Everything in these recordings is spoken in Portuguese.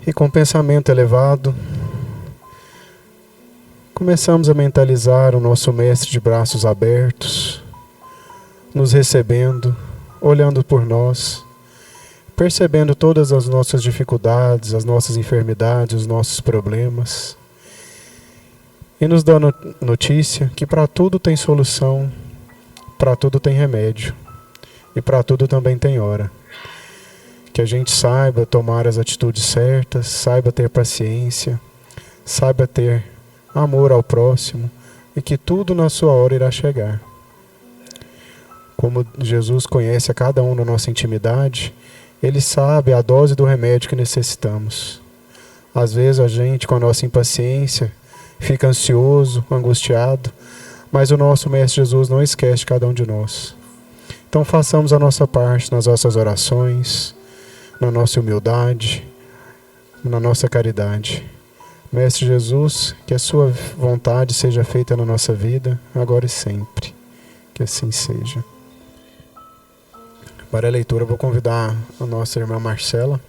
E com pensamento elevado, começamos a mentalizar o nosso Mestre de braços abertos, nos recebendo, olhando por nós, percebendo todas as nossas dificuldades, as nossas enfermidades, os nossos problemas, e nos dando notícia que para tudo tem solução, para tudo tem remédio, e para tudo também tem hora. Que a gente saiba tomar as atitudes certas, saiba ter paciência, saiba ter amor ao próximo, e que tudo na sua hora irá chegar. Como Jesus conhece a cada um na nossa intimidade, Ele sabe a dose do remédio que necessitamos. Às vezes a gente, com a nossa impaciência, fica ansioso, angustiado, mas o nosso Mestre Jesus não esquece de cada um de nós. Então façamos a nossa parte nas nossas orações, na nossa humildade, na nossa caridade. Mestre Jesus, que a sua vontade seja feita na nossa vida, agora e sempre. Que assim seja. Para a leitura, eu vou convidar a nossa irmã Marcela.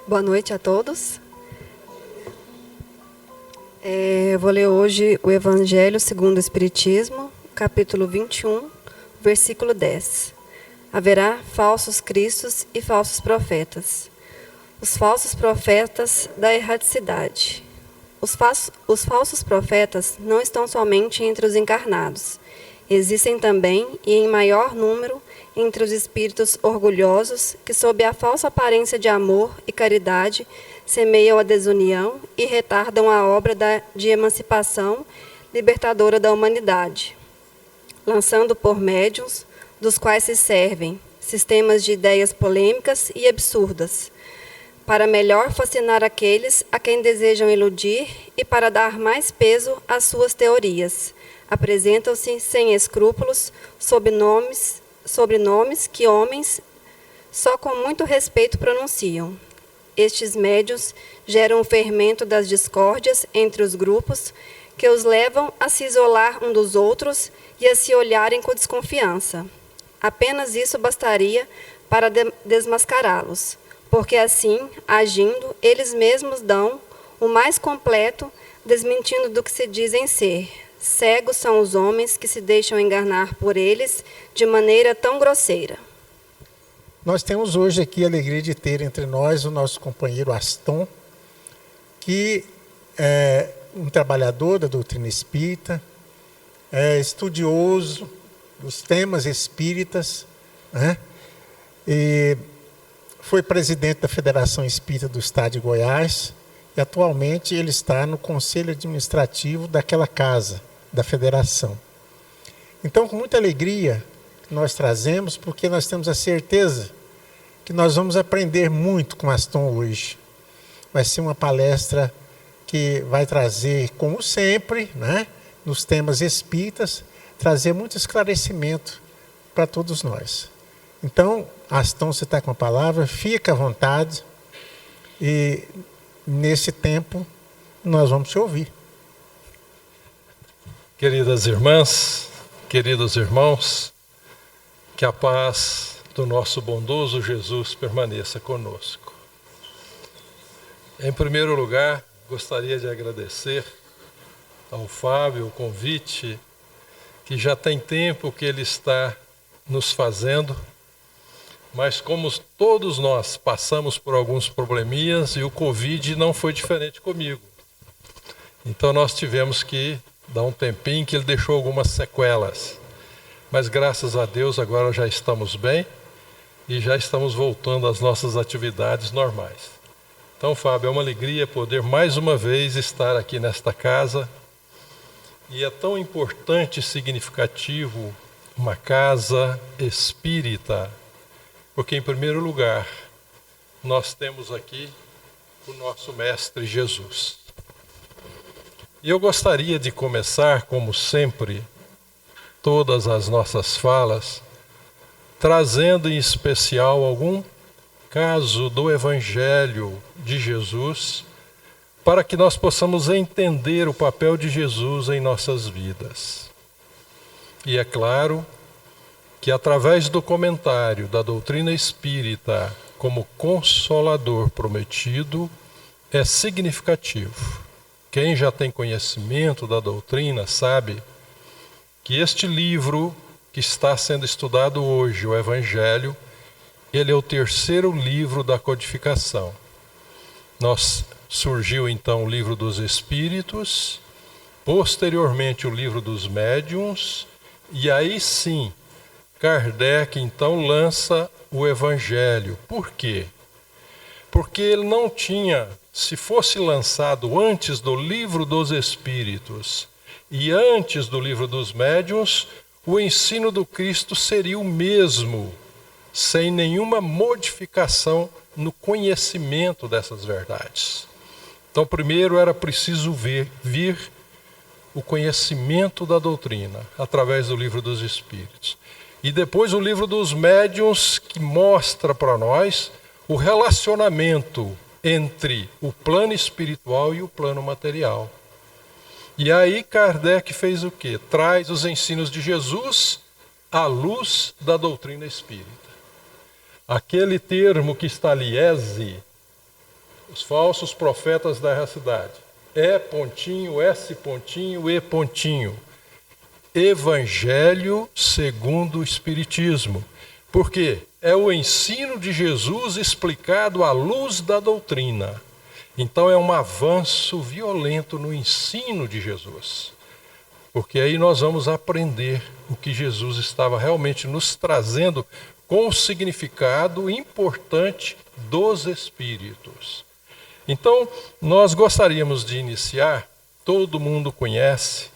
Boa noite a todos. Eu vou ler hoje o Evangelho segundo o Espiritismo, capítulo 21, versículo 10. Haverá falsos cristos e falsos profetas. Os falsos profetas da erraticidade. Os falsos profetas não estão somente entre os encarnados. Existem também, e em maior número, entre os espíritos orgulhosos que, sob a falsa aparência de amor e caridade, semeiam a desunião e retardam a obra de emancipação libertadora da humanidade, lançando por médiuns, dos quais se servem, sistemas de ideias polêmicas e absurdas, para melhor fascinar aqueles a quem desejam iludir e para dar mais peso às suas teorias. Apresentam-se sem escrúpulos, sobrenomes que homens só com muito respeito pronunciam. Estes médiuns geram o fermento das discórdias entre os grupos, que os levam a se isolar um dos outros e a se olharem com desconfiança. Apenas isso bastaria para desmascará-los, porque assim, agindo, eles mesmos dão o mais completo, desmentindo do que se dizem ser. Cegos são os homens que se deixam enganar por eles de maneira tão grosseira. Nós temos hoje aqui a alegria de ter entre nós o nosso companheiro Aston, que é um trabalhador da doutrina espírita, é estudioso dos temas espíritas, né? E foi presidente da Federação Espírita do Estado de Goiás e atualmente ele está no Conselho Administrativo daquela casa, da Federação. Então, com muita alegria, nós trazemos, porque nós temos a certeza que nós vamos aprender muito com Aston hoje. Vai ser uma palestra que vai trazer, como sempre, né, nos temas espíritas, trazer muito esclarecimento para todos nós. Então, Aston, você está com a palavra, fica à vontade e nesse tempo nós vamos te ouvir. Queridas irmãs, queridos irmãos, que a paz do nosso bondoso Jesus permaneça conosco. Em primeiro lugar, gostaria de agradecer ao Fábio o convite, que já tem tempo que ele está nos fazendo, mas como todos nós passamos por alguns probleminhas e o Covid não foi diferente comigo. Então nós tivemos que dar um tempinho que ele deixou algumas sequelas. Mas graças a Deus agora já estamos bem e já estamos voltando às nossas atividades normais. Então, Fábio, é uma alegria poder mais uma vez estar aqui nesta casa. E é tão importante e significativo uma casa espírita, porque em primeiro lugar nós temos aqui o nosso Mestre Jesus. E eu gostaria de começar, como sempre, todas as nossas falas, trazendo em especial algum caso do Evangelho de Jesus, para que nós possamos entender o papel de Jesus em nossas vidas. E é claro que através do comentário da doutrina espírita como consolador prometido é significativo. Quem já tem conhecimento da doutrina sabe que este livro que está sendo estudado hoje, o Evangelho, ele é o terceiro livro da codificação. Surgiu então o livro dos Espíritos, posteriormente o livro dos Médiuns, e aí sim, Kardec então lança o Evangelho. Por quê? Porque ele não tinha, se fosse lançado antes do livro dos Espíritos e antes do livro dos Médiuns, o ensino do Cristo seria o mesmo, sem nenhuma modificação no conhecimento dessas verdades. Então, primeiro era preciso vir o conhecimento da doutrina, através do livro dos Espíritos. E depois o livro dos Médiuns, que mostra para nós o relacionamento entre o plano espiritual e o plano material. E aí Kardec fez o quê? Traz os ensinos de Jesus à luz da doutrina espírita. Aquele termo que está ali, os falsos profetas da cidade, S E. Evangelho segundo o Espiritismo. Por quê? É o ensino de Jesus explicado à luz da doutrina. Então é um avanço violento no ensino de Jesus. Porque aí nós vamos aprender o que Jesus estava realmente nos trazendo com o significado importante dos Espíritos. Então, nós gostaríamos de iniciar, todo mundo conhece,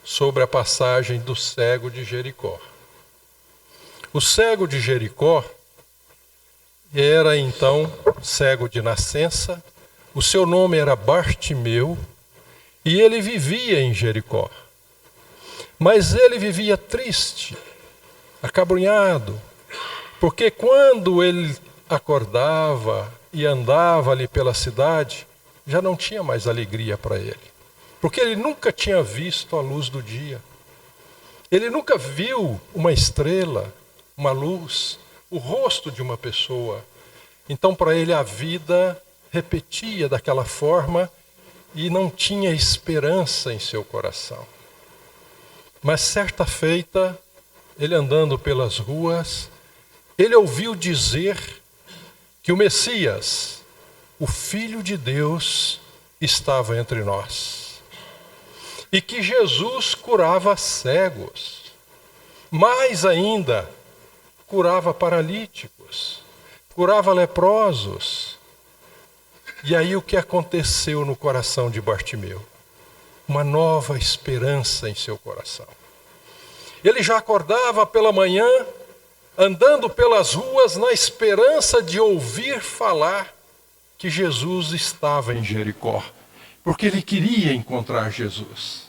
sobre a passagem do cego de Jericó. O cego de Jericó era então cego de nascença, o seu nome era Bartimeu e ele vivia em Jericó. Mas ele vivia triste, acabrunhado, porque quando ele acordava e andava ali pela cidade, já não tinha mais alegria para ele. Porque ele nunca tinha visto a luz do dia. Ele nunca viu uma estrela, uma luz, o rosto de uma pessoa. Então, para ele, a vida repetia daquela forma e não tinha esperança em seu coração. Mas, certa feita, ele andando pelas ruas, ele ouviu dizer que o Messias, o Filho de Deus, estava entre nós. E que Jesus curava cegos. Mais ainda, curava paralíticos, curava leprosos. E aí o que aconteceu no coração de Bartimeu? Uma nova esperança em seu coração. Ele já acordava pela manhã, andando pelas ruas, na esperança de ouvir falar que Jesus estava em Jericó. Porque ele queria encontrar Jesus.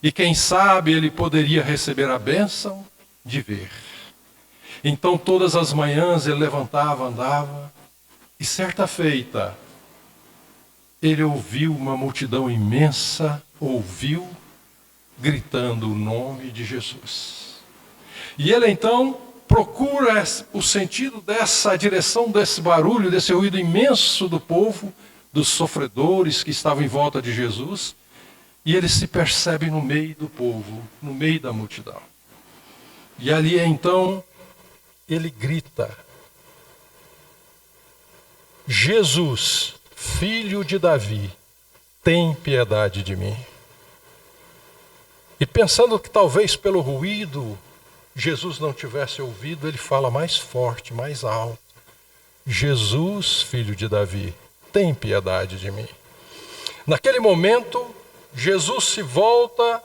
E quem sabe ele poderia receber a bênção de ver. Então todas as manhãs ele levantava, andava, e certa feita ele ouviu uma multidão imensa, gritando o nome de Jesus. E ele então procura o sentido dessa direção, desse barulho, desse ruído imenso do povo, dos sofredores que estavam em volta de Jesus, e ele se percebe no meio do povo, no meio da multidão. E ali então ele grita: Jesus, filho de Davi, tem piedade de mim. E pensando que talvez pelo ruído Jesus não tivesse ouvido, ele fala mais forte, mais alto: Jesus, filho de Davi, tem piedade de mim. Naquele momento, Jesus se volta,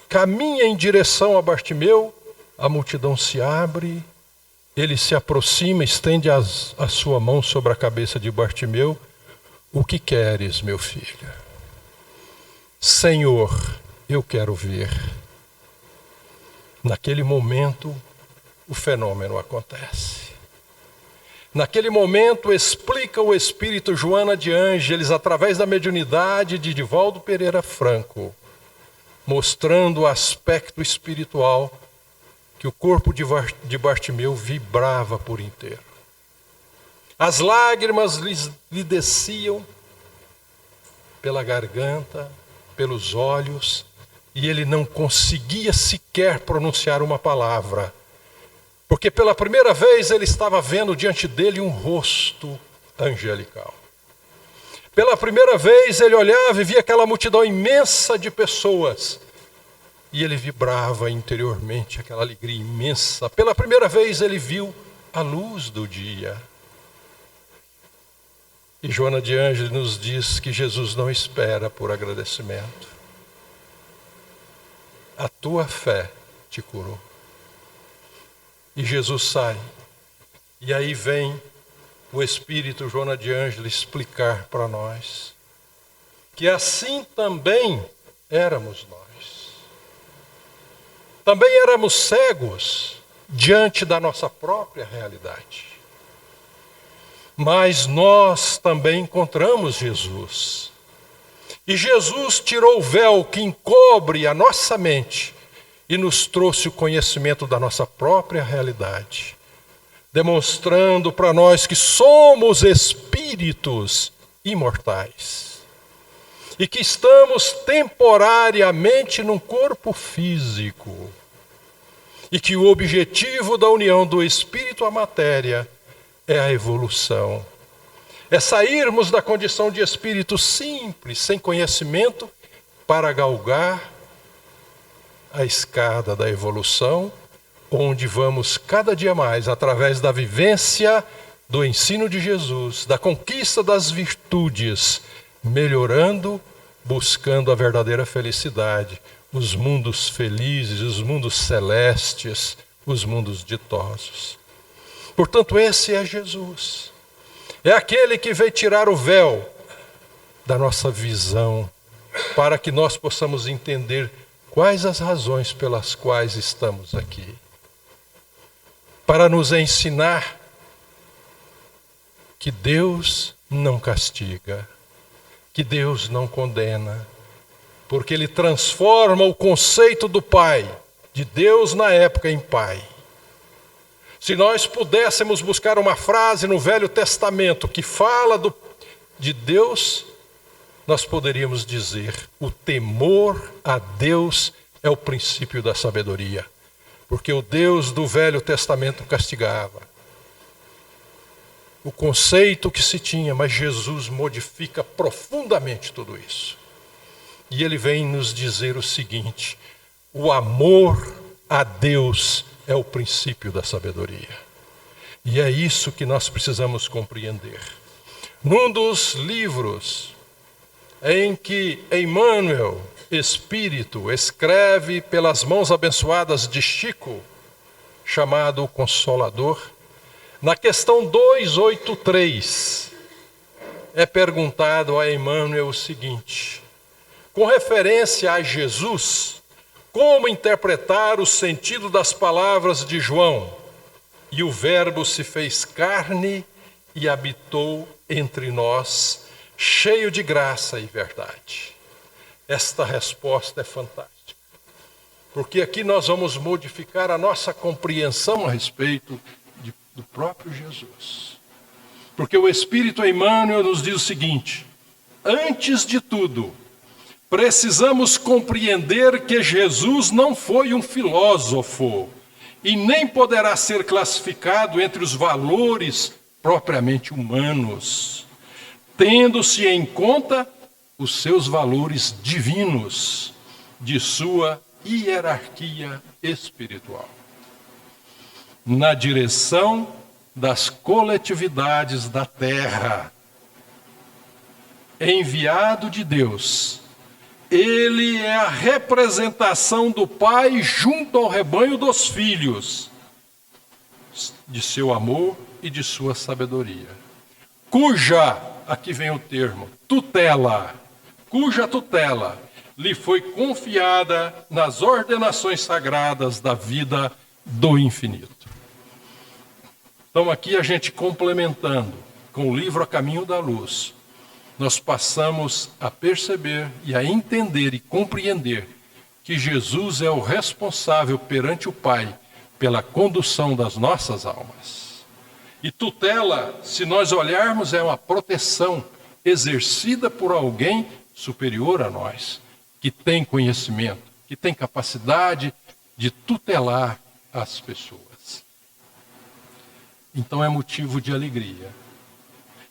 caminha em direção a Bartimeu, a multidão se abre, ele se aproxima, estende a sua mão sobre a cabeça de Bartimeu. O que queres, meu filho? Senhor, eu quero ver. Naquele momento, o fenômeno acontece. Naquele momento, explica o espírito Joana de Ângeles, através da mediunidade de Divaldo Pereira Franco, mostrando o aspecto espiritual que o corpo de Bartimeu vibrava por inteiro. As lágrimas lhe desciam pela garganta, pelos olhos, e ele não conseguia sequer pronunciar uma palavra, porque pela primeira vez ele estava vendo diante dele um rosto angelical. Pela primeira vez ele olhava e via aquela multidão imensa de pessoas, e ele vibrava interiormente aquela alegria imensa. Pela primeira vez ele viu a luz do dia. E Joana de Ângeles nos diz que Jesus não espera por agradecimento. A tua fé te curou. E Jesus sai. E aí vem o Espírito Joana de Ângeles explicar para nós que assim também éramos nós. Também éramos cegos diante da nossa própria realidade. Mas nós também encontramos Jesus. E Jesus tirou o véu que encobre a nossa mente e nos trouxe o conhecimento da nossa própria realidade, demonstrando para nós que somos espíritos imortais e que estamos temporariamente num corpo físico e que o objetivo da união do espírito à matéria é a evolução. É sairmos da condição de espírito simples, sem conhecimento, para galgar a escada da evolução, onde vamos cada dia mais, através da vivência do ensino de Jesus, da conquista das virtudes, melhorando, buscando a verdadeira felicidade, os mundos felizes, os mundos celestes, os mundos ditosos. Portanto, esse é Jesus. É aquele que veio tirar o véu da nossa visão, para que nós possamos entender quais as razões pelas quais estamos aqui. Para nos ensinar que Deus não castiga, que Deus não condena, porque Ele transforma o conceito do Pai, de Deus na época, em Pai. Se nós pudéssemos buscar uma frase no Velho Testamento que fala de Deus, nós poderíamos dizer: o temor a Deus é o princípio da sabedoria. Porque o Deus do Velho Testamento castigava. O conceito que se tinha, mas Jesus modifica profundamente tudo isso. E Ele vem nos dizer o seguinte: o amor a Deus é o princípio da sabedoria. E é isso que nós precisamos compreender. Num dos livros em que Emmanuel, Espírito, escreve pelas mãos abençoadas de Chico, chamado O Consolador, na questão 283, é perguntado a Emmanuel o seguinte: com referência a Jesus, como interpretar o sentido das palavras de João? E o Verbo se fez carne e habitou entre nós, cheio de graça e verdade. Esta resposta é fantástica, porque aqui nós vamos modificar a nossa compreensão a respeito do próprio Jesus. Porque o Espírito Emmanuel nos diz o seguinte: antes de tudo, precisamos compreender que Jesus não foi um filósofo e nem poderá ser classificado entre os valores propriamente humanos, tendo-se em conta os seus valores divinos, de sua hierarquia espiritual. Na direção das coletividades da terra, enviado de Deus, Ele é a representação do Pai junto ao rebanho dos filhos, de seu amor e de sua sabedoria, cuja, aqui vem o termo, cuja tutela lhe foi confiada nas ordenações sagradas da vida do infinito. Então aqui a gente complementando com o livro A Caminho da Luz, nós passamos a perceber e a entender e compreender que Jesus é o responsável perante o Pai pela condução das nossas almas. E tutela, se nós olharmos, é uma proteção exercida por alguém superior a nós, que tem conhecimento, que tem capacidade de tutelar as pessoas. Então é motivo de alegria.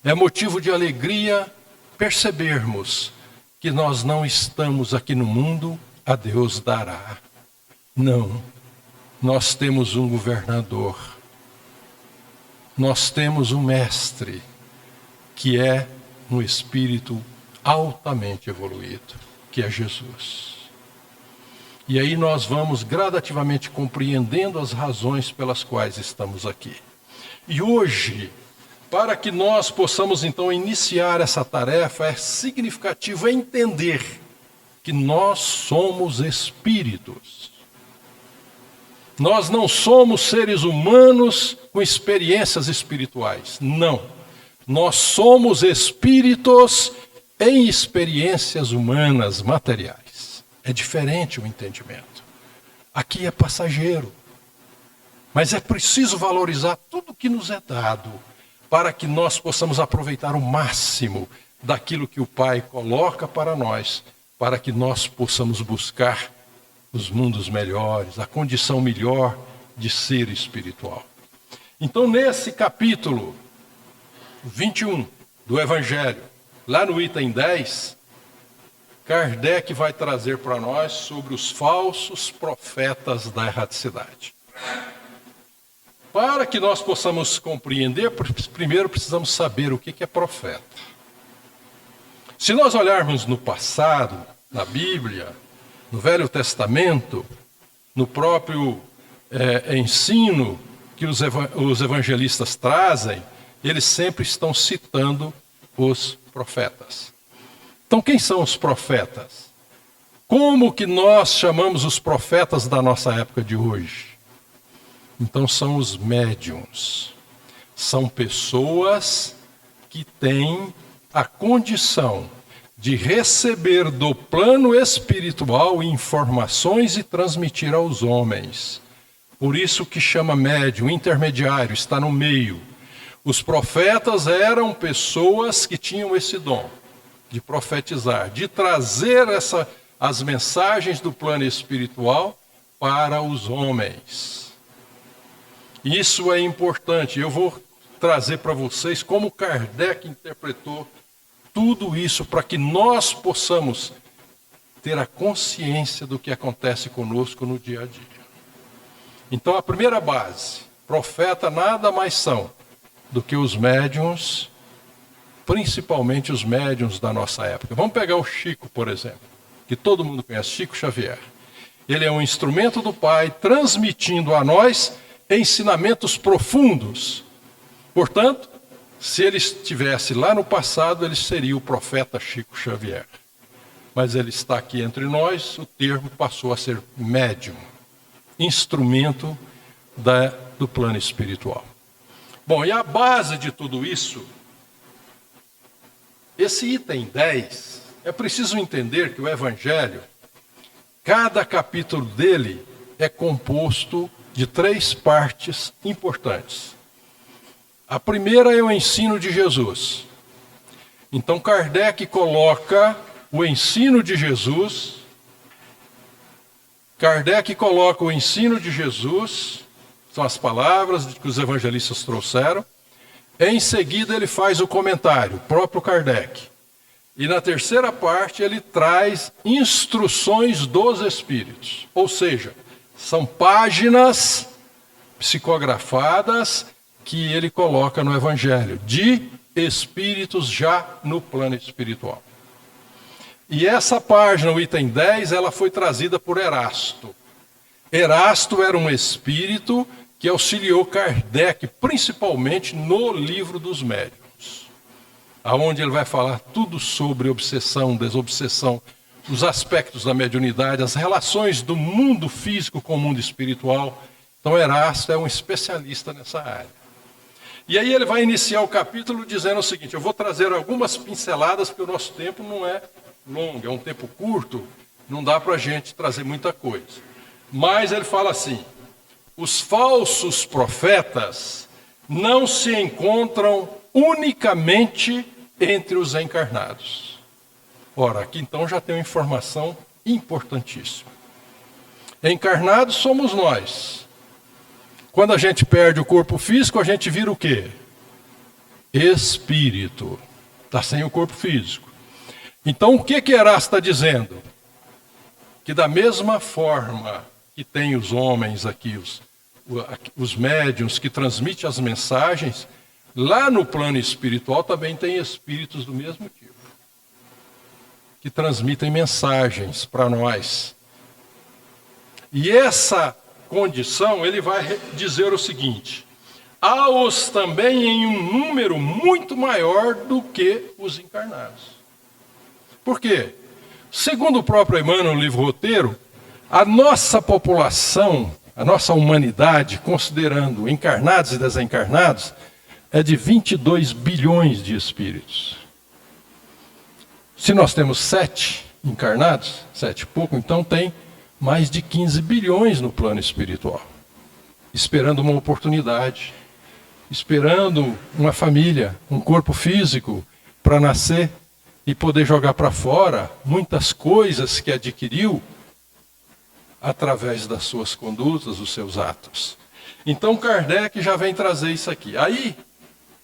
É motivo de alegria percebermos que nós não estamos aqui no mundo a Deus dará. Não. Nós temos um governador. Nós temos um mestre, que é um espírito altamente evoluído, que é Jesus. E aí nós vamos gradativamente compreendendo as razões pelas quais estamos aqui. E hoje, para que nós possamos então iniciar essa tarefa, é significativo entender que nós somos espíritos. Nós não somos seres humanos com experiências espirituais. Não. Nós somos espíritos em experiências humanas, materiais. É diferente o entendimento. Aqui é passageiro. Mas é preciso valorizar tudo que nos é dado para que nós possamos aproveitar o máximo daquilo que o Pai coloca para nós, para que nós possamos buscar os mundos melhores, a condição melhor de ser espiritual. Então, nesse capítulo 21 do Evangelho, lá no item 10, Kardec vai trazer para nós sobre os falsos profetas da erraticidade. Para que nós possamos compreender, primeiro precisamos saber o que é profeta. Se nós olharmos no passado, na Bíblia, no Velho Testamento, no próprio ensino que os evangelistas trazem, eles sempre estão citando os profetas. Então, quem são os profetas? Como que nós chamamos os profetas da nossa época de hoje? Então, são os médiuns. São pessoas que têm a condição de receber do plano espiritual informações e transmitir aos homens. Por isso que chama médium, intermediário, está no meio. Os profetas eram pessoas que tinham esse dom de profetizar, de trazer as mensagens do plano espiritual para os homens. Isso é importante. Eu vou trazer para vocês como Kardec interpretou tudo isso para que nós possamos ter a consciência do que acontece conosco no dia a dia. Então, a primeira base, profeta nada mais são do que os médiuns, principalmente os médiuns da nossa época. Vamos pegar o Chico, por exemplo, que todo mundo conhece, Chico Xavier. Ele é um instrumento do Pai, transmitindo a nós ensinamentos profundos. Portanto, se ele estivesse lá no passado, ele seria o profeta Chico Xavier. Mas ele está aqui entre nós, o termo passou a ser médium, instrumento do plano espiritual. Bom, e a base de tudo isso, esse item 10, é preciso entender que o Evangelho, cada capítulo dele é composto de 3 partes importantes. A primeira é o ensino de Jesus. Então Kardec coloca o ensino de Jesus. Kardec coloca o ensino de Jesus, são as palavras que os evangelistas trouxeram. Em seguida ele faz o comentário, o próprio Kardec. E na terceira parte ele traz instruções dos Espíritos. Ou seja, são páginas psicografadas que ele coloca no Evangelho, de espíritos já no plano espiritual. E essa página, o item 10, ela foi trazida por Erasto. Erasto era um espírito que auxiliou Kardec, principalmente no livro dos médiuns, onde ele vai falar tudo sobre obsessão, desobsessão, os aspectos da mediunidade, as relações do mundo físico com o mundo espiritual. Então Erasto é um especialista nessa área. E aí ele vai iniciar o capítulo dizendo o seguinte: eu vou trazer algumas pinceladas, porque o nosso tempo não é longo, é um tempo curto, Não dá para a gente trazer muita coisa. Mas ele fala assim: os falsos profetas não se encontram unicamente entre os encarnados. Ora, aqui então já tem uma informação importantíssima. Encarnados somos nós. Quando a gente perde o corpo físico, a gente vira o quê? Espírito. Está sem o corpo físico. Então o que Herás está dizendo? Que da mesma forma que tem os homens aqui, os médiuns que transmitem as mensagens, lá no plano espiritual também tem espíritos do mesmo tipo, que transmitem mensagens para nós. E essa condição, ele vai dizer o seguinte: há-os também em um número muito maior do que os encarnados. Por quê? Segundo o próprio Emmanuel no livro Roteiro, a nossa população, a nossa humanidade, considerando encarnados e desencarnados, é de 22 bilhões de espíritos. Se nós temos 7 encarnados, 7 e pouco, então tem mais de 15 bilhões no plano espiritual, esperando uma oportunidade, esperando uma família, um corpo físico para nascer e poder jogar para fora muitas coisas que adquiriu através das suas condutas, dos seus atos. Então Kardec já vem trazer isso aqui. Aí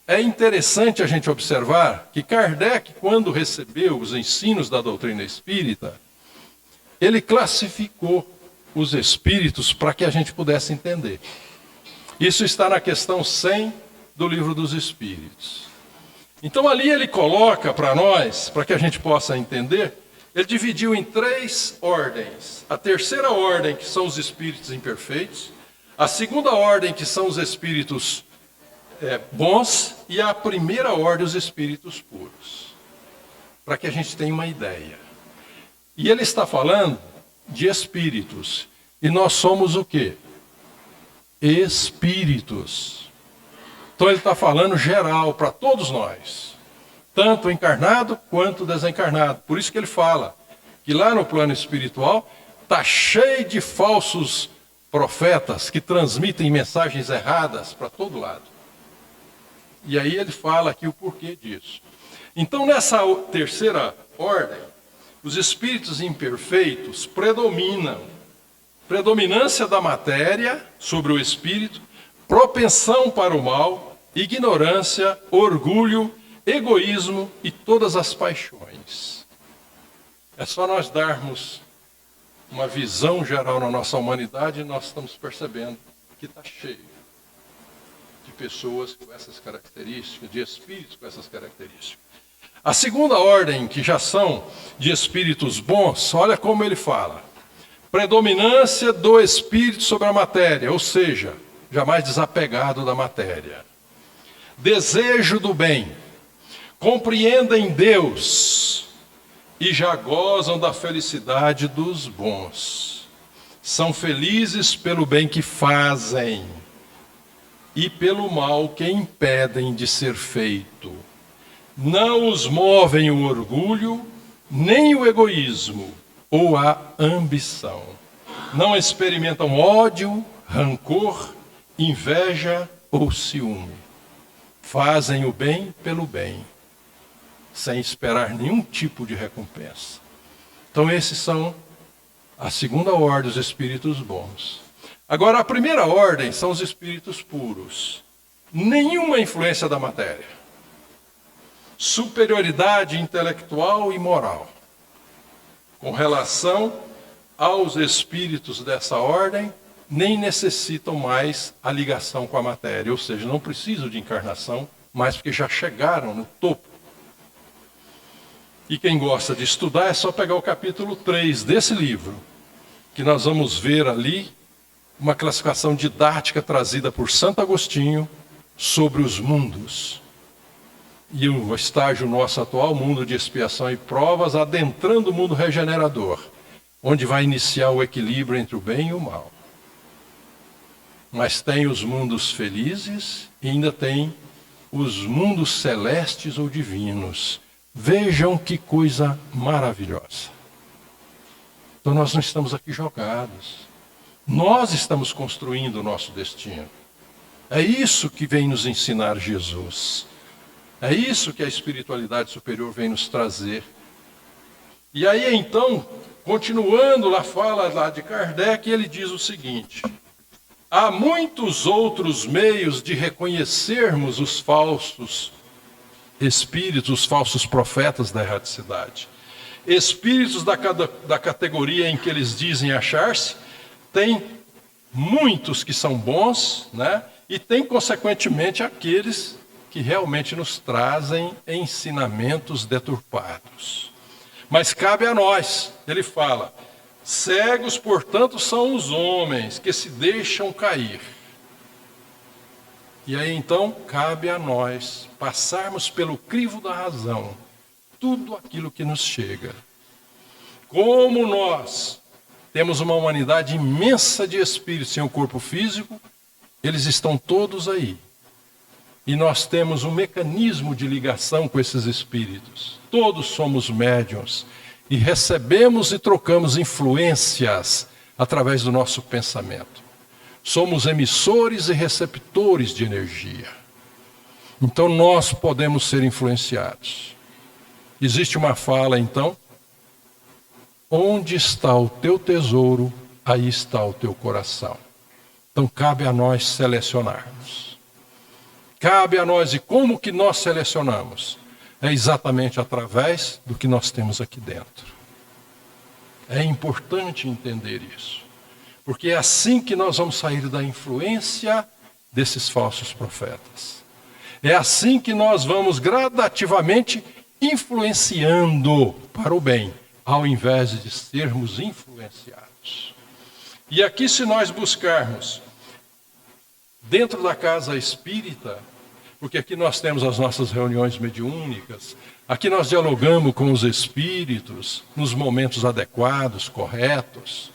é interessante a gente observar que Kardec, quando recebeu os ensinos da doutrina espírita, ele classificou os espíritos para que a gente pudesse entender. Isso está na questão 100 do Livro dos Espíritos. Então ali ele coloca para nós, para que a gente possa entender, ele dividiu em 3 ordens. A terceira ordem, que são os espíritos imperfeitos, a segunda ordem, que são os espíritos bons, e a primeira ordem, os espíritos puros. Para que a gente tenha uma ideia. E ele está falando de espíritos. E nós somos o quê? Espíritos. Então ele está falando geral para todos nós. Tanto encarnado quanto desencarnado. Por isso que ele fala que lá no plano espiritual está cheio de falsos profetas que transmitem mensagens erradas para todo lado. E aí ele fala aqui o porquê disso. Então nessa terceira ordem, os espíritos imperfeitos predominam. Predominância da matéria sobre o espírito, propensão para o mal, ignorância, orgulho, egoísmo e todas as paixões. É só nós darmos uma visão geral na nossa humanidade e nós estamos percebendo que está cheio de pessoas com essas características, de espíritos com essas características. A segunda ordem, que já são de espíritos bons, olha como ele fala. Predominância do espírito sobre a matéria, ou seja, jamais desapegado da matéria. Desejo do bem. Compreendem Deus e já gozam da felicidade dos bons. São felizes pelo bem que fazem e pelo mal que impedem de ser feito. Não os movem o orgulho, nem o egoísmo ou a ambição. Não experimentam ódio, rancor, inveja ou ciúme. Fazem o bem pelo bem, sem esperar nenhum tipo de recompensa. Então esses são a segunda ordem, os espíritos bons. Agora a primeira ordem são os espíritos puros. Nenhuma influência da matéria. Superioridade intelectual e moral. Com relação aos espíritos dessa ordem, nem necessitam mais a ligação com a matéria, ou seja, não precisam de encarnação, mas porque já chegaram no topo. E quem gosta de estudar é só pegar o capítulo 3 desse livro, que nós vamos ver ali uma classificação didática trazida por Santo Agostinho sobre os mundos. E o estágio nosso atual, mundo de expiação e provas, adentrando o mundo regenerador, onde vai iniciar o equilíbrio entre o bem e o mal. Mas tem os mundos felizes e ainda tem os mundos celestes ou divinos. Vejam que coisa maravilhosa. Então nós não estamos aqui jogados. Nós estamos construindo o nosso destino. É isso que vem nos ensinar Jesus. É isso que a espiritualidade superior vem nos trazer. E aí então, continuando lá, fala lá de Kardec, ele diz o seguinte: há muitos outros meios de reconhecermos os falsos espíritos, os falsos profetas da erraticidade. Espíritos da categoria em que eles dizem achar-se, tem muitos que são bons, né? E tem, consequentemente, aqueles que realmente nos trazem ensinamentos deturpados. Mas cabe a nós, ele fala, cegos, portanto, são os homens que se deixam cair. E aí, então, cabe a nós passarmos pelo crivo da razão tudo aquilo que nos chega. Como nós temos uma humanidade imensa de espíritos sem o corpo físico, eles estão todos aí. E nós temos um mecanismo de ligação com esses espíritos. Todos somos médiuns e recebemos e trocamos influências através do nosso pensamento. Somos emissores e receptores de energia. Então nós podemos ser influenciados. Existe uma fala, então: onde está o teu tesouro, aí está o teu coração. Então cabe a nós selecionarmos. Cabe a nós, e como que nós selecionamos? É exatamente através do que nós temos aqui dentro. É importante entender isso, porque é assim que nós vamos sair da influência desses falsos profetas. É assim que nós vamos gradativamente influenciando para o bem, ao invés de sermos influenciados. E aqui, se nós buscarmos dentro da casa espírita, porque aqui nós temos as nossas reuniões mediúnicas, aqui nós dialogamos com os espíritos nos momentos adequados, corretos.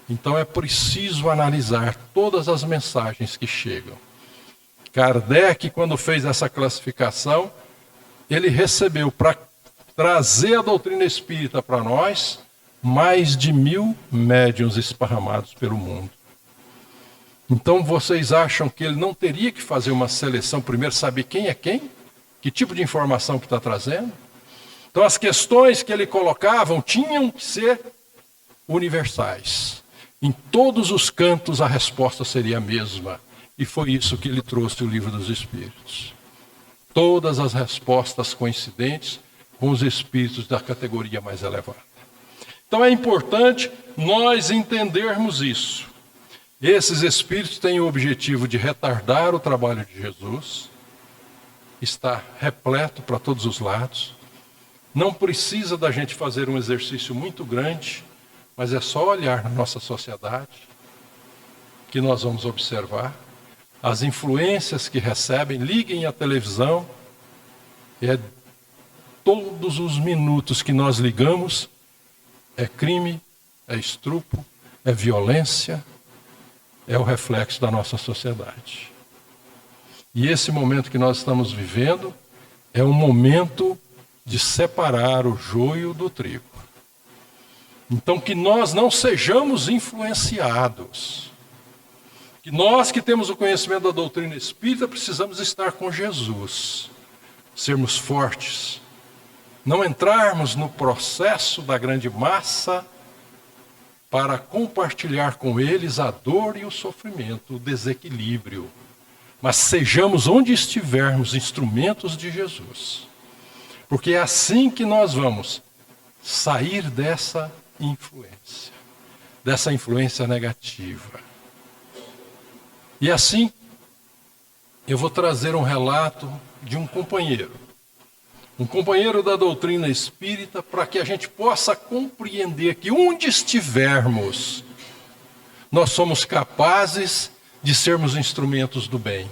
Então é preciso analisar todas as mensagens que chegam. Kardec, quando fez essa classificação, ele recebeu para trazer a doutrina espírita para nós mais de 1000 médiuns esparramados pelo mundo. Então vocês acham que ele não teria que fazer uma seleção, primeiro saber quem é quem? Que tipo de informação que está trazendo? Então as questões que ele colocava tinham que ser universais. Em todos os cantos a resposta seria a mesma. E foi isso que ele trouxe o Livro dos Espíritos. Todas as respostas coincidentes com os espíritos da categoria mais elevada. Então é importante nós entendermos isso. Esses espíritos têm o objetivo de retardar o trabalho de Jesus, está repleto para todos os lados. Não precisa da gente fazer um exercício muito grande, mas é só olhar na nossa sociedade que nós vamos observar as influências que recebem. Liguem a televisão, todos os minutos que nós ligamos é crime, é estupro, é violência, é o reflexo da nossa sociedade. E esse momento que nós estamos vivendo é um momento de separar o joio do trigo. Então que nós não sejamos influenciados. Que nós que temos o conhecimento da doutrina espírita precisamos estar com Jesus. Sermos fortes. Não entrarmos no processo da grande massa para compartilhar com eles a dor e o sofrimento, o desequilíbrio. Mas sejamos, onde estivermos, instrumentos de Jesus. Porque é assim que nós vamos sair dessa influência negativa. E assim, eu vou trazer um relato de um companheiro da doutrina espírita, para que a gente possa compreender que onde estivermos, nós somos capazes de sermos instrumentos do bem,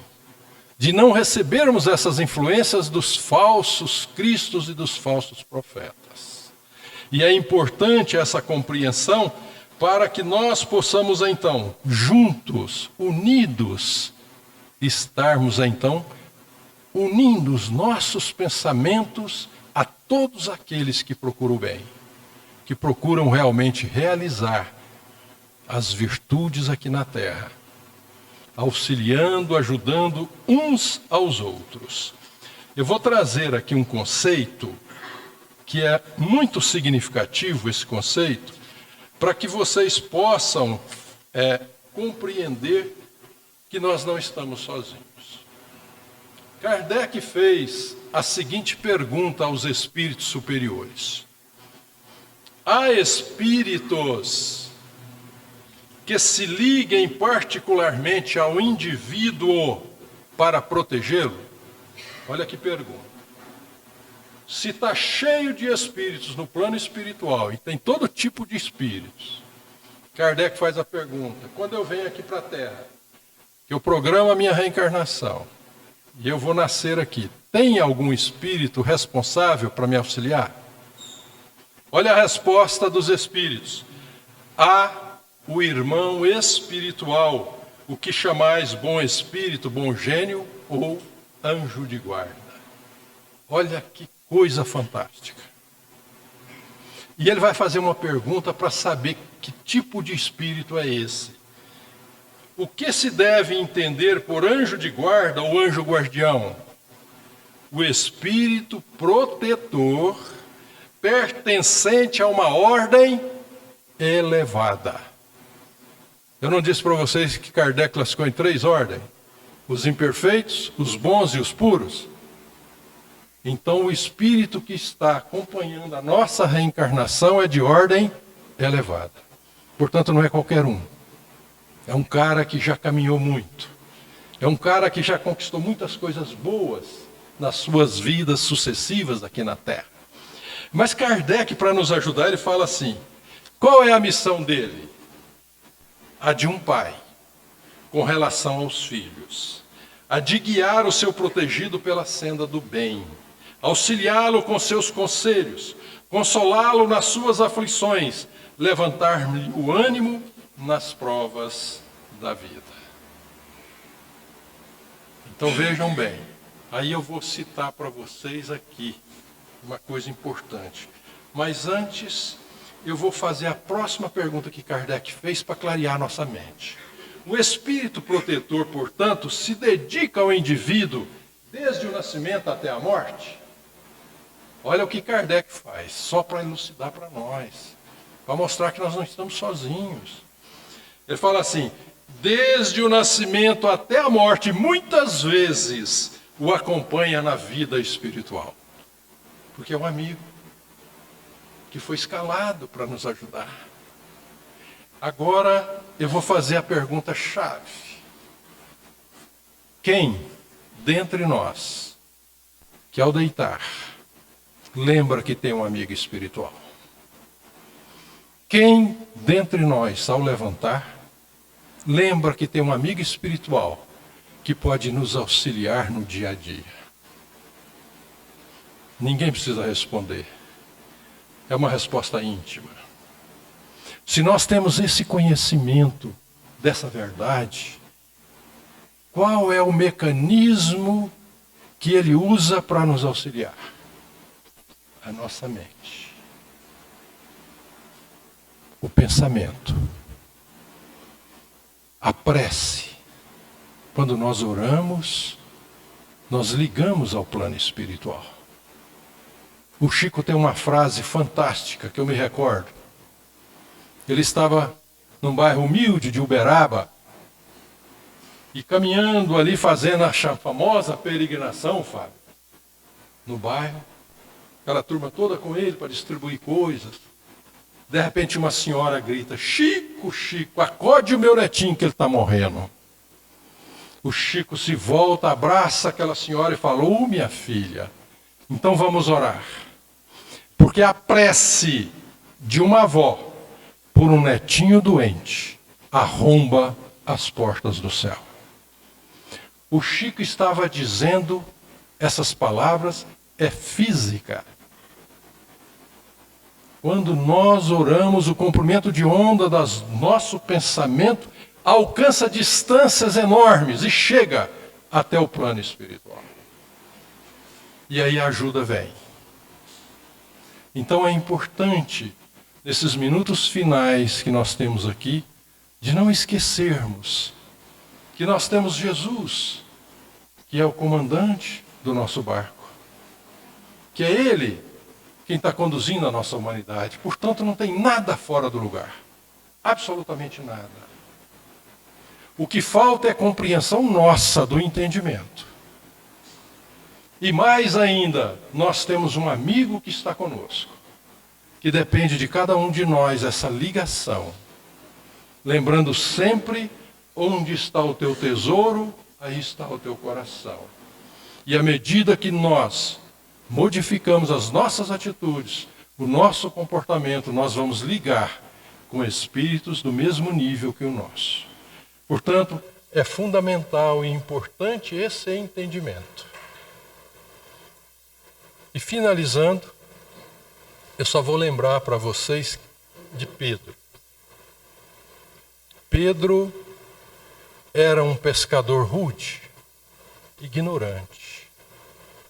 de não recebermos essas influências dos falsos cristos e dos falsos profetas. E é importante essa compreensão para que nós possamos então, juntos, unidos, estarmos então unindo os nossos pensamentos a todos aqueles que procuram o bem. que procuram realmente realizar as virtudes aqui na Terra, auxiliando, ajudando uns aos outros. Eu vou trazer aqui um conceito que é muito significativo, esse conceito, para que vocês possam compreender que nós não estamos sozinhos. Kardec fez a seguinte pergunta aos espíritos superiores: há espíritos que se liguem particularmente ao indivíduo para protegê-lo? Olha que pergunta. Se está cheio de espíritos no plano espiritual, e tem todo tipo de espíritos, Kardec faz a pergunta: quando eu venho aqui para a Terra, que eu programo a minha reencarnação, e eu vou nascer aqui, tem algum espírito responsável para me auxiliar? Olha a resposta dos espíritos: há o irmão espiritual, o que chamais bom espírito, bom gênio ou anjo de guarda. Olha que coisa fantástica. E ele vai fazer uma pergunta para saber que tipo de espírito é esse. O que se deve entender por anjo de guarda ou anjo guardião? O espírito protetor pertencente a uma ordem elevada. Eu não disse para vocês que Kardec classificou em 3 ordens? Os imperfeitos, os bons e os puros? Então o espírito que está acompanhando a nossa reencarnação é de ordem elevada. Portanto, não é qualquer um. É um cara que já caminhou muito. É um cara que já conquistou muitas coisas boas nas suas vidas sucessivas aqui na Terra. Mas Kardec, para nos ajudar, ele fala assim: qual é a missão dele? A de um pai, com relação aos filhos. A de guiar o seu protegido pela senda do bem. Auxiliá-lo com seus conselhos. Consolá-lo nas suas aflições. Levantar-lhe o ânimo nas provas da vida. Então vejam bem, aí eu vou citar para vocês aqui uma coisa importante. Mas antes, eu vou fazer a próxima pergunta que Kardec fez para clarear nossa mente. O espírito protetor, portanto, se dedica ao indivíduo desde o nascimento até a morte? Olha o que Kardec faz, só para elucidar para nós, para mostrar que nós não estamos sozinhos. Ele fala assim: desde o nascimento até a morte, muitas vezes o acompanha na vida espiritual. Porque é um amigo que foi escalado para nos ajudar. Agora eu vou fazer a pergunta-chave. Quem dentre nós, que ao deitar, lembra que tem um amigo espiritual? Quem dentre nós, ao levantar, lembra que tem um amigo espiritual que pode nos auxiliar no dia a dia? Ninguém precisa responder. É uma resposta íntima. Se nós temos esse conhecimento dessa verdade, qual é o mecanismo que ele usa para nos auxiliar? A nossa mente. O pensamento. A prece. Quando nós oramos, nós ligamos ao plano espiritual. O Chico tem uma frase fantástica que eu me recordo. Ele estava num bairro humilde de Uberaba e caminhando ali, fazendo a famosa peregrinação, Fábio, no bairro, aquela turma toda com ele para distribuir coisas. De repente uma senhora grita: Chico, Chico, acorde o meu netinho que ele está morrendo. O Chico se volta, abraça aquela senhora e fala: ô minha filha, então vamos orar. Porque a prece de uma avó por um netinho doente arromba as portas do céu. O Chico estava dizendo essas palavras, é física. Quando nós oramos, o comprimento de onda do nosso pensamento alcança distâncias enormes e chega até o plano espiritual. E aí a ajuda vem. Então é importante nesses minutos finais que nós temos aqui, de não esquecermos que nós temos Jesus, que é o comandante do nosso barco, que é Ele quem está conduzindo a nossa humanidade. Portanto, não tem nada fora do lugar, absolutamente nada. O que falta é compreensão nossa do entendimento. E mais ainda, nós temos um amigo que está conosco, que depende de cada um de nós essa ligação. Lembrando sempre, onde está o teu tesouro, aí está o teu coração. E à medida que nós modificamos as nossas atitudes, o nosso comportamento, nós vamos ligar com espíritos do mesmo nível que o nosso. Portanto, é fundamental e importante esse entendimento. E finalizando, eu só vou lembrar para vocês de Pedro. Pedro era um pescador rude, ignorante.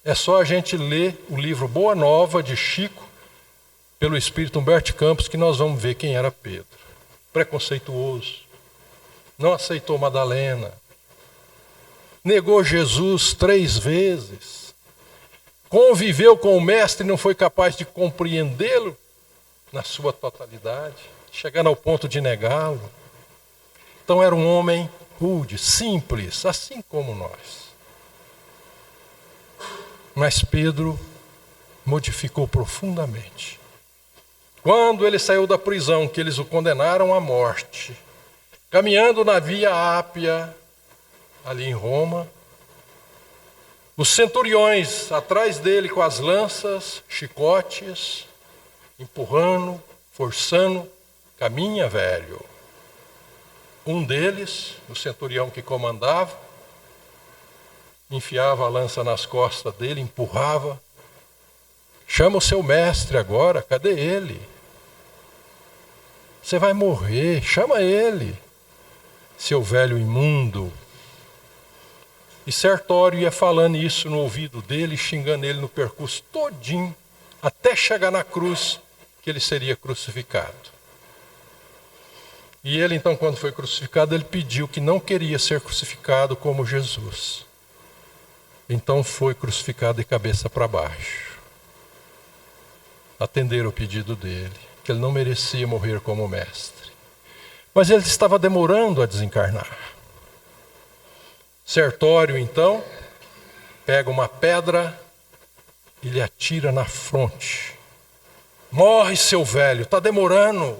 É só a gente ler o livro Boa Nova de Chico, pelo espírito Humberto Campos, que nós vamos ver quem era Pedro. Preconceituoso, não aceitou Madalena, negou Jesus 3 vezes, conviveu com o mestre e não foi capaz de compreendê-lo na sua totalidade, chegando ao ponto de negá-lo. Então era um homem rude, simples, assim como nós. Mas Pedro modificou profundamente. Quando ele saiu da prisão, que eles o condenaram à morte, caminhando na Via Ápia, ali em Roma, os centuriões atrás dele com as lanças, chicotes, empurrando, forçando, caminha, velho. Um deles, o centurião que comandava, enfiava a lança nas costas dele, empurrava. Chama o seu mestre agora, cadê ele? Você vai morrer, chama ele, seu velho imundo. E Sertório ia falando isso no ouvido dele, xingando ele no percurso todinho, até chegar na cruz, que ele seria crucificado. E ele então, quando foi crucificado, ele pediu que não queria ser crucificado como Jesus. Então foi crucificado de cabeça para baixo. Atenderam o pedido dele, que ele não merecia morrer como mestre. Mas ele estava demorando a desencarnar. Sertório, então, pega uma pedra e lhe atira na fronte. Morre, seu velho, está demorando.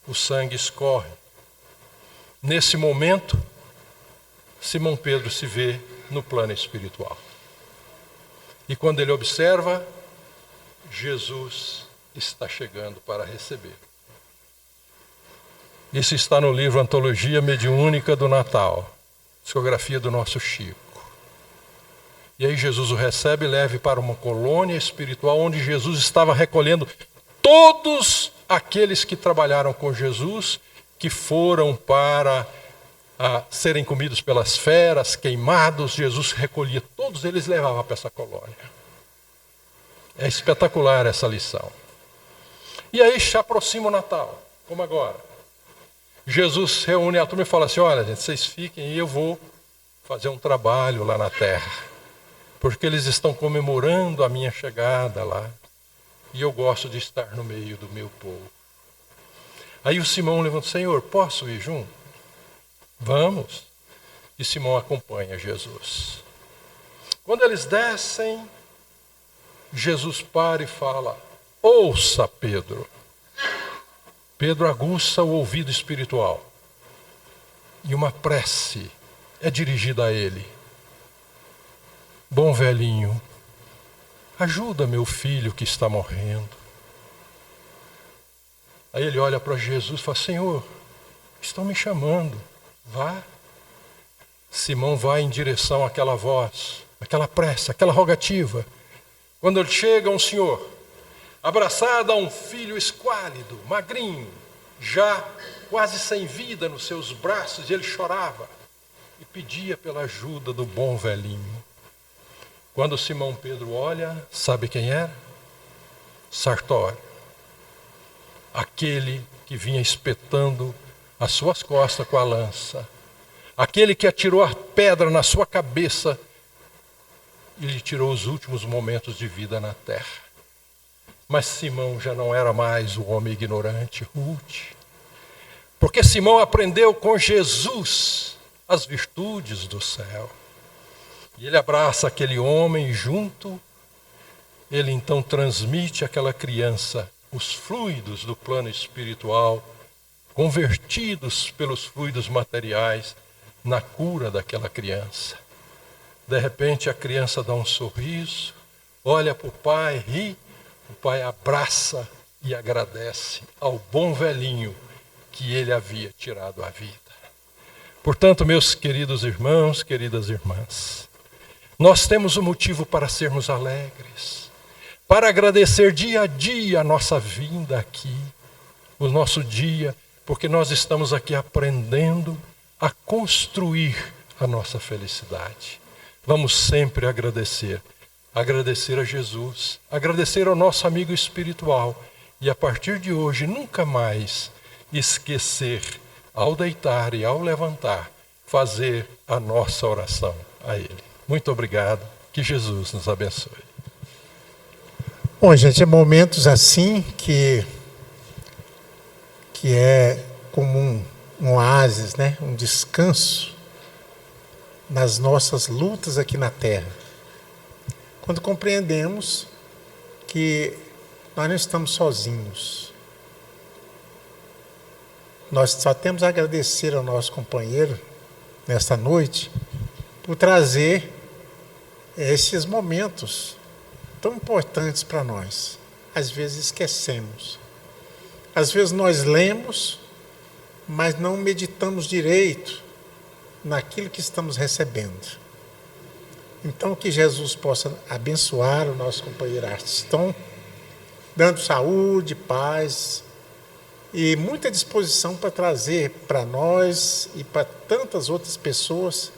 O sangue escorre. Nesse momento, Simão Pedro se vê no plano espiritual. E quando ele observa, Jesus está chegando para receber. Isso está no livro Antologia Mediúnica do Natal, psicografia do nosso Chico. E aí Jesus o recebe e leva para uma colônia espiritual onde Jesus estava recolhendo todos aqueles que trabalharam com Jesus, que foram para serem comidos pelas feras, queimados. Jesus recolhia todos eles e levava para essa colônia. É espetacular essa lição. E aí se aproxima o Natal, como agora. Jesus reúne a turma e fala assim: olha, gente, vocês fiquem e eu vou fazer um trabalho lá na terra, porque eles estão comemorando a minha chegada lá, e eu gosto de estar no meio do meu povo. Aí o Simão levanta: Senhor, posso ir junto? Vamos. E Simão acompanha Jesus. Quando eles descem, Jesus para e fala: ouça, Pedro. Pedro aguça o ouvido espiritual. E uma prece é dirigida a ele: bom velhinho, ajuda meu filho que está morrendo. Aí ele olha para Jesus e fala: Senhor, estão me chamando, vá. Simão vai em direção àquela voz, aquela prece, aquela rogativa. Quando ele chega, um senhor abraçado a um filho esquálido, magrinho, já quase sem vida nos seus braços, e ele chorava e pedia pela ajuda do bom velhinho. Quando Simão Pedro olha, sabe quem era? Sertório. aquele que vinha espetando as suas costas com a lança, aquele que atirou a pedra na sua cabeça e lhe tirou os últimos momentos de vida na terra. Mas Simão já não era mais o homem ignorante, Ruth, porque Simão aprendeu com Jesus as virtudes do céu. E ele abraça aquele homem junto, ele então transmite àquela criança os fluidos do plano espiritual, convertidos pelos fluidos materiais na cura daquela criança. De repente a criança dá um sorriso, olha para o pai, ri, o pai abraça e agradece ao bom velhinho que ele havia tirado a vida. Portanto, meus queridos irmãos, queridas irmãs, nós temos um motivo para sermos alegres, para agradecer dia a dia a nossa vinda aqui, o nosso dia, porque nós estamos aqui aprendendo a construir a nossa felicidade. Vamos sempre agradecer a Jesus, agradecer ao nosso amigo espiritual e a partir de hoje nunca mais esquecer, ao deitar e ao levantar, fazer a nossa oração a Ele. Muito obrigado, que Jesus nos abençoe. Bom, gente, é momentos assim que é como um oásis, né? Um descanso nas nossas lutas aqui na Terra. Quando compreendemos que nós não estamos sozinhos. Nós só temos a agradecer ao nosso companheiro nesta noite por trazer esses momentos tão importantes para nós. Às vezes esquecemos. Às vezes nós lemos, mas não meditamos direito naquilo que estamos recebendo. Então, que Jesus possa abençoar o nosso companheiro Aston, dando saúde, paz e muita disposição para trazer para nós e para tantas outras pessoas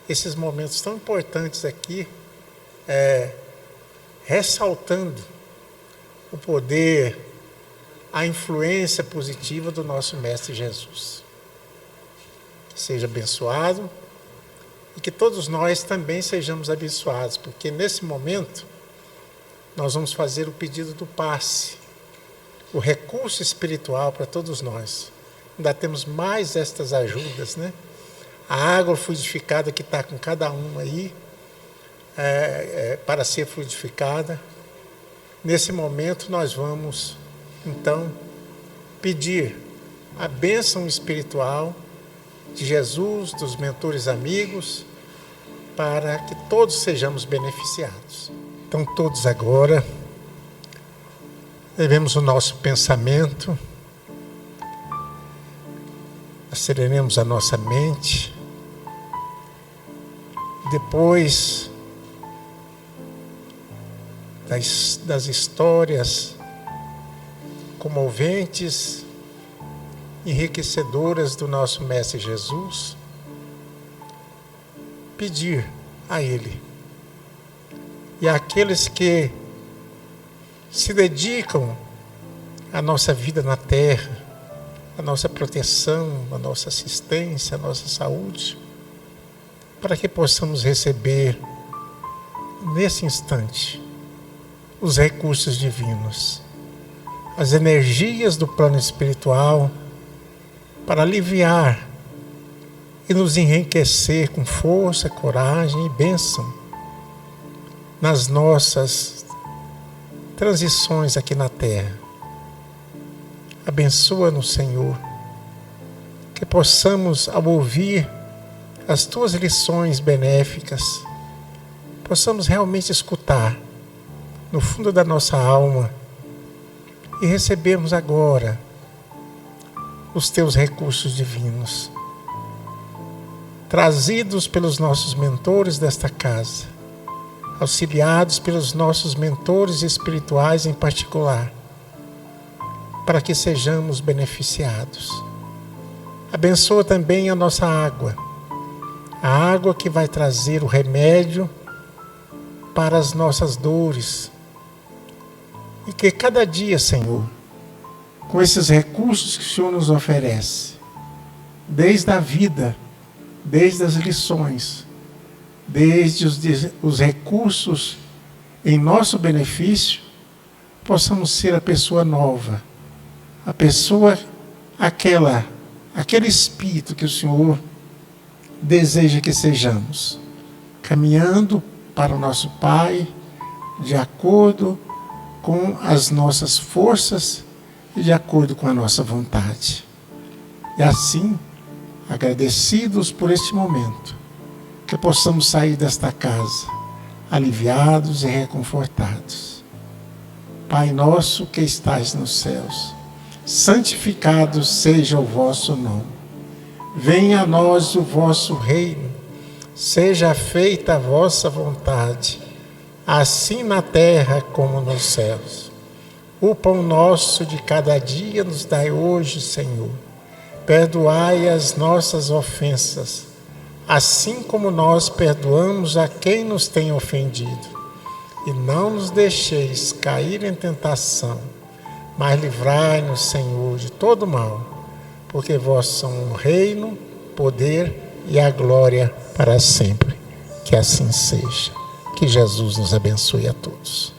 esses momentos tão importantes aqui, ressaltando o poder, a influência positiva do nosso Mestre Jesus. Que seja abençoado e que todos nós também sejamos abençoados, porque nesse momento nós vamos fazer o pedido do passe, o recurso espiritual para todos nós. Ainda temos mais estas ajudas, né? A água fluidificada que está com cada um aí, para ser fluidificada. Nesse momento nós vamos, então, pedir a bênção espiritual de Jesus, dos mentores amigos, para que todos sejamos beneficiados. Então, todos agora, levemos o nosso pensamento, serenemos a nossa mente, depois das histórias comoventes, enriquecedoras do nosso Mestre Jesus, pedir a Ele e àqueles que se dedicam à nossa vida na terra, à nossa proteção, à nossa assistência, à nossa saúde, para que possamos receber nesse instante os recursos divinos, as energias do plano espiritual, para aliviar e nos enriquecer com força, coragem e bênção nas nossas transições aqui na terra. Abençoa-nos, Senhor, que possamos, ao ouvir as Tuas lições benéficas, possamos realmente escutar no fundo da nossa alma e recebermos agora os Teus recursos divinos, trazidos pelos nossos mentores desta casa, auxiliados pelos nossos mentores espirituais em particular, para que sejamos beneficiados. Abençoa também a nossa água, a água que vai trazer o remédio para as nossas dores, e que cada dia, Senhor, com esses recursos que o Senhor nos oferece, desde a vida, desde as lições, desde os recursos em nosso benefício, possamos ser a pessoa nova, a pessoa, aquele espírito que o Senhor deseja que sejamos, caminhando para o nosso Pai, de acordo com as nossas forças e de acordo com a nossa vontade. E assim, agradecidos por este momento, que possamos sair desta casa aliviados e reconfortados. Pai nosso que estais nos céus, santificado seja o vosso nome. Venha a nós o vosso reino. Seja feita a vossa vontade, assim na terra como nos céus. O pão nosso de cada dia nos dai hoje, Senhor. Perdoai as nossas ofensas, assim como nós perdoamos a quem nos tem ofendido. E não nos deixeis cair em tentação, mas livrai-nos, Senhor, de todo mal, porque vós são o reino, poder e a glória para sempre. Que assim seja. Que Jesus nos abençoe a todos.